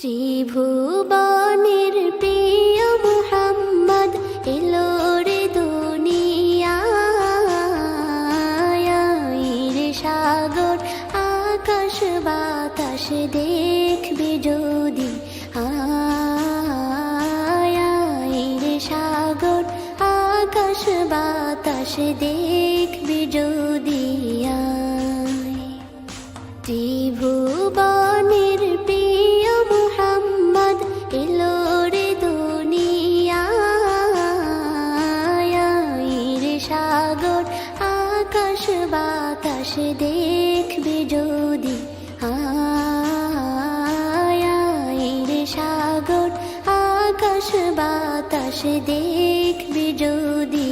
ত্রিভুবনের প্রিয় মুহাম্মদ এলো রে দুনিয়ায় রে সাগর আকাশ বাতাস দেখবে যদি রে সাগর আকাশ বাতাস দেখবে যদি ত্রিভুবনের প্রিয় মুহাম্মদ এলো রে দুনিয়ায় রে সাগর আকাশ বাতাস দেখবে যদি রে সাগর আকাশ বাতাস দেখবে যদি